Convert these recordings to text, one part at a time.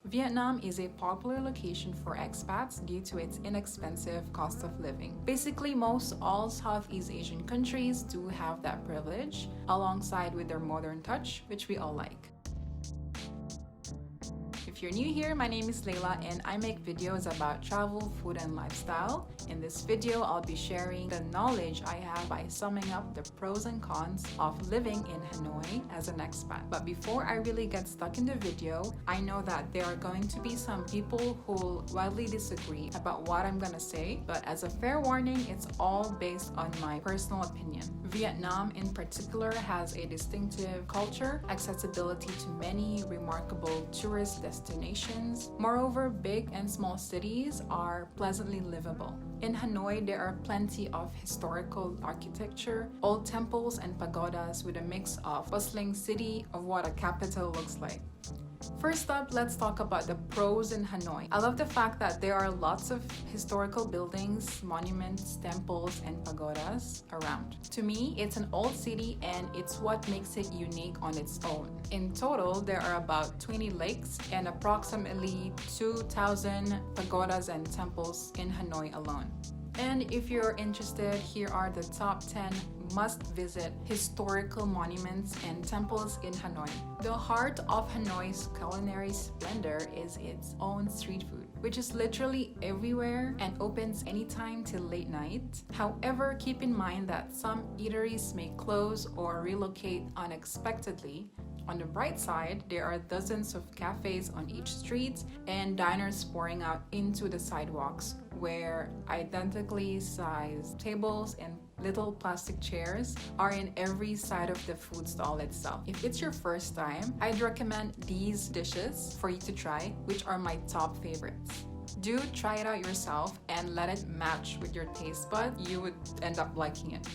Vietnam is a popular location for expats due to its inexpensive cost of living. Basically, most all Southeast Asian countries do have that privilege, alongside with their modern touch, which we all like. If you're new here, my name is Layla and I make videos about travel, food, and lifestyle. In this video, I'll be sharing the knowledge I have by summing up the pros and cons of living in Hanoi as an expat. But before I really get stuck in the video, I know that there are going to be some people who will wildly disagree about what I'm gonna say, but as a fair warning, it's all based on my personal opinion. Vietnam in particular has a distinctive culture, accessibility to many remarkable tourist destinations. Moreover, big and small cities are pleasantly livable. In Hanoi, there are plenty of historical architecture, old temples and pagodas with a mix of bustling city of what a capital looks like. First up, let's talk about the pros in Hanoi. I love the fact that there are lots of historical buildings, monuments, temples, and pagodas around. To me, it's an old city and it's what makes it unique on its own. In total, there are about 20 lakes and approximately 2,000 pagodas and temples in Hanoi alone. And if you're interested, here are the top 10 must-visit historical monuments and temples in Hanoi. The heart of Hanoi's culinary splendor is its own street food, which is literally everywhere and opens anytime till late night. However, keep in mind that some eateries may close or relocate unexpectedly. On the bright side, there are dozens of cafes on each street and diners pouring out into the sidewalks, where identically sized tables and little plastic chairs are in every side of the food stall itself. If it's your first time, I'd recommend these dishes for you to try, which are my top favorites. Do try it out yourself and let it match with your taste bud. You would end up liking it.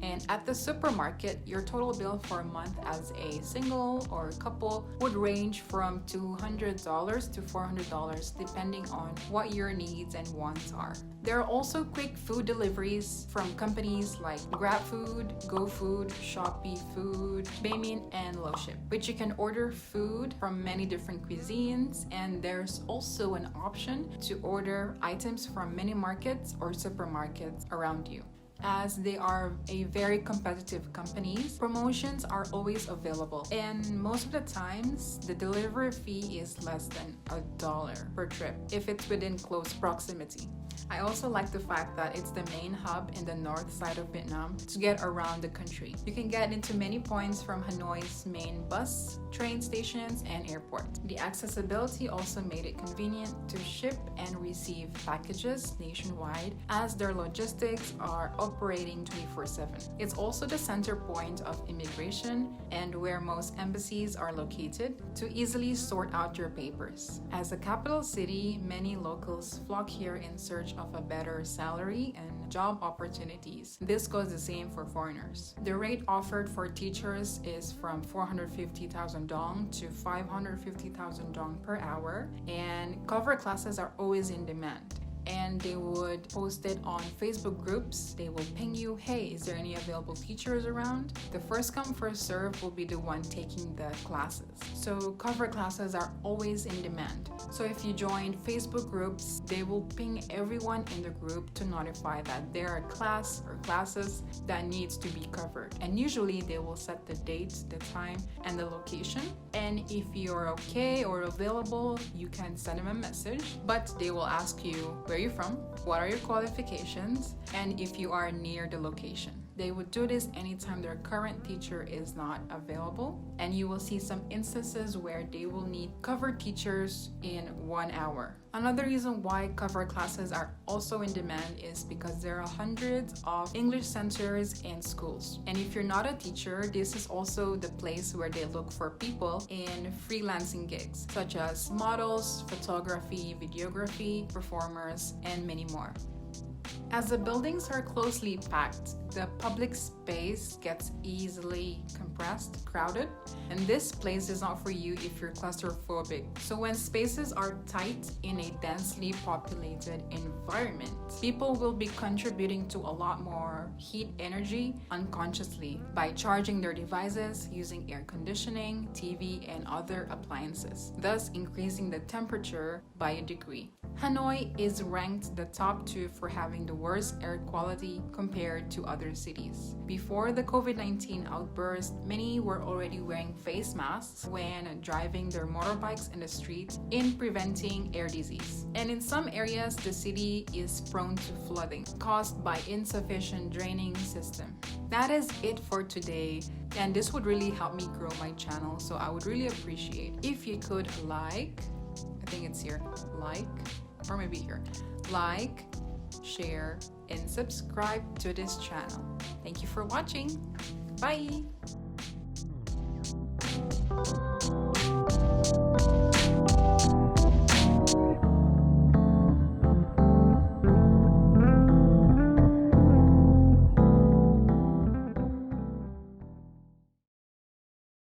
And at the supermarket, your total bill for a month as a single or couple would range from $200 to $400 depending on what your needs and wants are. There are also quick food deliveries from companies like GrabFood, GoFood, Shopee Food, Baymin, and Loship, which you can order food from many different cuisines, and there's also an option to order items from mini markets or supermarkets around you. As they are a very competitive companies, promotions are always available, and most of the times the delivery fee is less than $1 per trip if it's within close proximity. I also like the fact that it's the main hub in the north side of Vietnam to get around the country. You can get into many points from Hanoi's main bus, train stations, and airport. The accessibility also made it convenient to ship and receive packages nationwide, as their logistics are operating 24/7. It's also the center point of immigration and where most embassies are located to easily sort out your papers. As a capital city, many locals flock here in search of a better salary and job opportunities. This goes the same for foreigners. The rate offered for teachers is from 450,000 dong to 550,000 dong per hour, and cover classes are always in demand. And they would post it on Facebook groups. They will ping you, hey, is there any available teachers around? The first come, first serve will be the one taking the classes. So cover classes are always in demand. So if you join Facebook groups, they will ping everyone in the group to notify that there are class or classes that needs to be covered. And usually they will set the date, the time, and the location. And if you're okay or available, you can send them a message, but they will ask you, where are you from? What are your qualifications? And if you are near the location. They would do this anytime their current teacher is not available, and you will see some instances where they will need cover teachers in 1 hour. Another reason why cover classes are also in demand is because there are hundreds of English centers and schools. And if you're not a teacher, this is also the place where they look for people in freelancing gigs, such as models, photography, videography, performers, and many more. As the buildings are closely packed, the public space gets easily compressed, crowded, and this place is not for you if you're claustrophobic. So when spaces are tight in a densely populated environment, people will be contributing to a lot more heat energy unconsciously by charging their devices, using air conditioning, TV, and other appliances, thus increasing the temperature by a degree. Hanoi is ranked the top 2 for having the worst air quality compared to other cities. Before the COVID-19 outburst, many were already wearing face masks when driving their motorbikes in the street in preventing air disease. And in some areas, the city is prone to flooding caused by insufficient draining system. That is it for today, and this would really help me grow my channel, so I would really appreciate if you could I think it's here, or maybe here, share, and subscribe to this channel. Thank you for watching. Bye!